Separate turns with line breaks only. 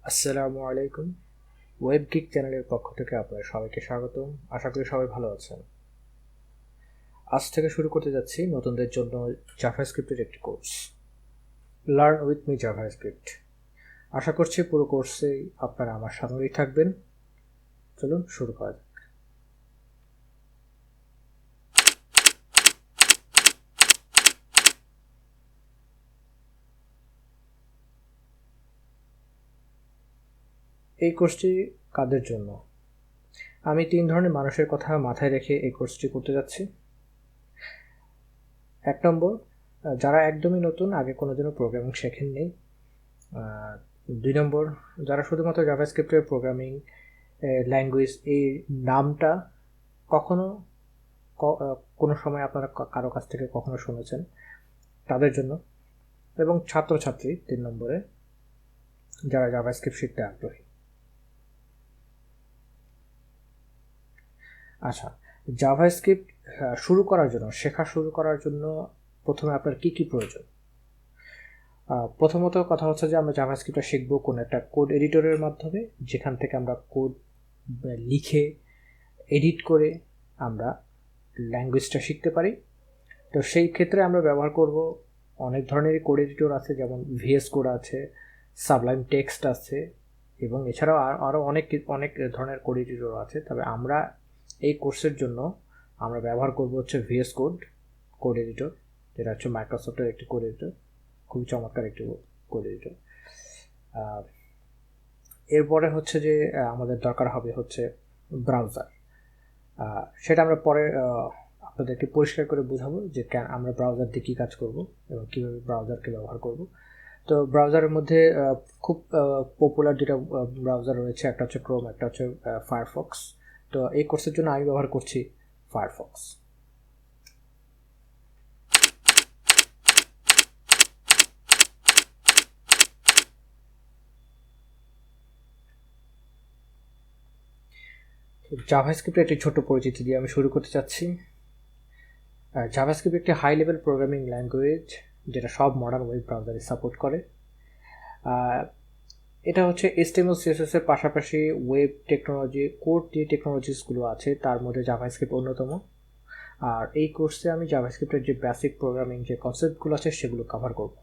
আসসালামু আলাইকুম। ওয়েবগিক চ্যানেলের পক্ষ থেকে আপনাদের সবাইকে স্বাগতম। আশা করি সবাই ভালো আছেন। আজ থেকে শুরু করতে যাচ্ছি নতুনদের জন্য জাভাস্ক্রিপ্টের একটি course, learn with me JavaScript. আশা করছি পুরো কোর্সেই আপনারা আমার সঙ্গেই থাকবেন। চলুন শুরু করা যাক। এই কোর্সটি কাদের জন্য? আমি 3 ধরনের মানুষের কথা মাথায় রেখে এই কোর্সটি করতে যাচ্ছি। 1 নম্বর, যারা একদমই নতুন, আগে কোনোদিনও প্রোগ্রামিং শেখেননি। 2 নম্বর, যারা শুধুমাত্র জাভাস্ক্রিপ্টের প্রোগ্রামিং ল্যাঙ্গুয়েজ এই নামটা কখনো কোনো সময় আপনারা কারো কাছ থেকে কখনো শুনেছেন, তাদের জন্য। এবং ছাত্রছাত্রী 3 নম্বরে, যারা জাভাস্ক্রিপ্ট শিখতে আগ্রহী। আচ্ছা, জাভাস্ক্রিপ্ট শেখা শুরু করার জন্য প্রথমে আপনার কি কি প্রয়োজন? প্রথমত কথা হচ্ছে যে আমরা জাভাস্ক্রিপ্টটা শিখবো কোন একটা কোড এডিটরের মাধ্যমে, যেখান থেকে আমরা কোড লিখে এডিট করে আমরা ল্যাঙ্গুয়েজটা শিখতে পারি। তো সেই ক্ষেত্রে আমরা ব্যবহার করব অনেক ধরনেরই কোড এডিটর আছে, যেমন ভিএস কোড আছে, সাবলাইম টেক্সট আছে, এবং এছাড়াও আরও অনেক অনেক ধরনের কোড এডিটর আছে। তবে আমরা এই কোর্সের জন্য আমরা ব্যবহার করব হচ্ছে ভিএস কোড এডিটর, যেটা হচ্ছে মাইক্রোসফটের একটি কোড এডিটর, খুবই চমৎকার একটি কোড এডিটর। এরপরে হচ্ছে যে আমাদের দরকার হবে হচ্ছে ব্রাউজার। সেটা আমরা পরে আপনাদেরকে পরিষ্কার করে বোঝাবো যে আমরা ব্রাউজার দিয়ে কী কাজ করব এবং কীভাবে ব্রাউজারকে ব্যবহার করব। তো ব্রাউজারের মধ্যে খুব পপুলার দুটো ব্রাউজার রয়েছে, একটা হচ্ছে ক্রোম, একটা হচ্ছে ফায়ারফক্স। তো এই কোর্সের জন্য আমি ব্যবহার করছি ফায়ারফক্স। জাভাস্ক্রিপ্টের একটি ছোট পরিচিতি দিয়ে আমি শুরু করতে চাচ্ছি। জাভাস্ক্রিপ্ট একটি হাই লেভেল প্রোগ্রামিং ল্যাঙ্গুয়েজ, যেটা সব মডার্ন ওয়েব ব্রাউজারে সাপোর্ট করে। এটা হচ্ছে HTML CSS এর পাশাপাশি ওয়েব টেকনোলজি, কোর যে টেকনোলজিসগুলো আছে তার মধ্যে জাভাস্ক্রিপ্ট অন্যতম। আর এই কোর্সে আমি জাভাস্ক্রিপ্টের যে বেসিক প্রোগ্রামিং যে কনসেপ্টগুলো আছে সেগুলো কভার করব।